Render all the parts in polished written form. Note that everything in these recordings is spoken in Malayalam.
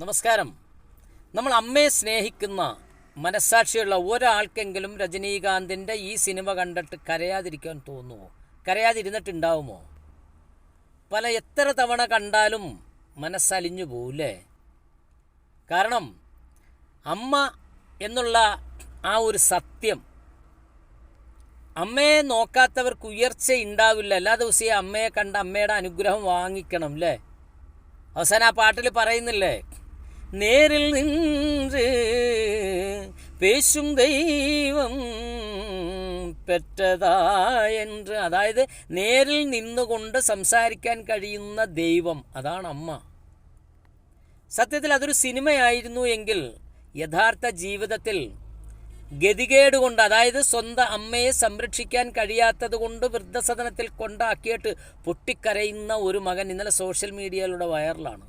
നമസ്കാരം. നമ്മൾ അമ്മയെ സ്നേഹിക്കുന്ന മനസ്സാക്ഷിയുള്ള ഒരാൾക്കെങ്കിലും രജനീകാന്തിൻ്റെ ഈ സിനിമ കണ്ടിട്ട് കരയാതിരിക്കാൻ തോന്നുമോ? കരയാതിരുന്നിട്ടുണ്ടാവുമോ? എത്ര തവണ കണ്ടാലും മനസ്സലിഞ്ഞു പോവില്ലേ? കാരണം അമ്മ എന്നുള്ള ആ ഒരു സത്യം, അമ്മയെ നോക്കാത്തവർക്ക് ഉയർച്ച ഉണ്ടാവില്ല. എല്ലാ ദിവസവും അമ്മയെ കണ്ട് അമ്മയുടെ അനുഗ്രഹം വാങ്ങിക്കണം അല്ലേ? അവസാനം ആ പാട്ടിൽ പറയുന്നില്ലേ, നേരിൽ നിന്ന് പേശും ദൈവം പെറ്റതായെന്ന്. അതായത് നേരിൽ നിന്നുകൊണ്ട് സംസാരിക്കാൻ കഴിയുന്ന ദൈവം, അതാണ് അമ്മ. സത്യത്തിൽ അതൊരു സിനിമയായിരുന്നു എങ്കിൽ യഥാർത്ഥ ജീവിതത്തിൽ ഗതികേട് കൊണ്ട്, അതായത് സ്വന്തം അമ്മയെ സംരക്ഷിക്കാൻ കഴിയാത്തത് കൊണ്ട് വൃദ്ധസദനത്തിൽ കൊണ്ടാക്കിയിട്ട് പൊട്ടിക്കരയുന്ന ഒരു മകൻ ഇന്നലെ സോഷ്യൽ മീഡിയയിലൂടെ വൈറലാണ്.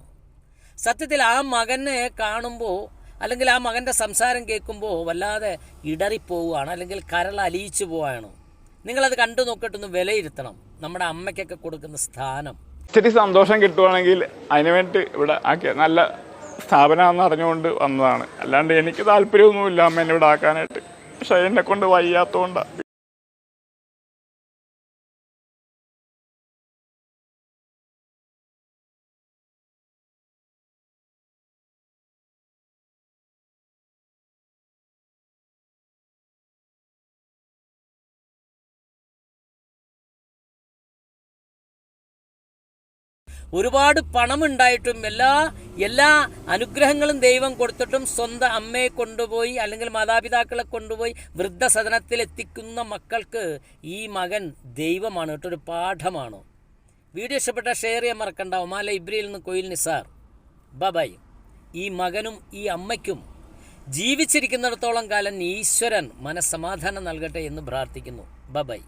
സത്യത്തിൽ ആ മകനെ കാണുമ്പോൾ അല്ലെങ്കിൽ ആ മകൻ്റെ സംസാരം കേൾക്കുമ്പോൾ വല്ലാതെ ഇടറിപ്പോവുകയാണ്, അല്ലെങ്കിൽ കരൾ അലിയിച്ചു പോവുകയാണ്. നിങ്ങളത് കണ്ടു നോക്കിയിട്ടൊന്ന് വിലയിരുത്തണം നമ്മുടെ അമ്മയ്ക്കൊക്കെ കൊടുക്കുന്ന സ്ഥാനം. ഇച്ചിരി സന്തോഷം കിട്ടുവാണെങ്കിൽ അതിനുവേണ്ടി ഇവിടെ ആക്കിയ നല്ല സ്ഥാപനമാണെന്ന് അറിഞ്ഞുകൊണ്ട് വന്നതാണ്. അല്ലാണ്ട് എനിക്ക് താല്പര്യമൊന്നുമില്ല അമ്മേനെ ഇവിടെ ആക്കാനായിട്ട്. പക്ഷെ എന്നെ കൊണ്ട് വയ്യാത്തതുകൊണ്ടാണ്. ഒരുപാട് പണമുണ്ടായിട്ടും എല്ലാ അനുഗ്രഹങ്ങളും ദൈവം കൊടുത്തിട്ടും സ്വന്തം അമ്മയെ കൊണ്ടുപോയി അല്ലെങ്കിൽ മാതാപിതാക്കളെ കൊണ്ടുപോയി വൃദ്ധസദനത്തിൽ എത്തിക്കുന്ന മക്കൾക്ക് ഈ മകൻ ദൈവമാണ് കേട്ടോ, ഒരു പാഠമാണ്. വീഡിയോ ഇഷ്ടപ്പെട്ട ഷെയർ ചെയ്യാൻ മറക്കണ്ട. ഒമാല ഇബ്രിയിൽ നിന്ന് കൊയിൽ നിസാർ. ബൈ. ഈ മകനും ഈ അമ്മയ്ക്കും ജീവിച്ചിരിക്കുന്നിടത്തോളം കാലം ഈശ്വരൻ മനസ്സമാധാനം നൽകട്ടെ എന്ന് പ്രാർത്ഥിക്കുന്നു. ബൈ.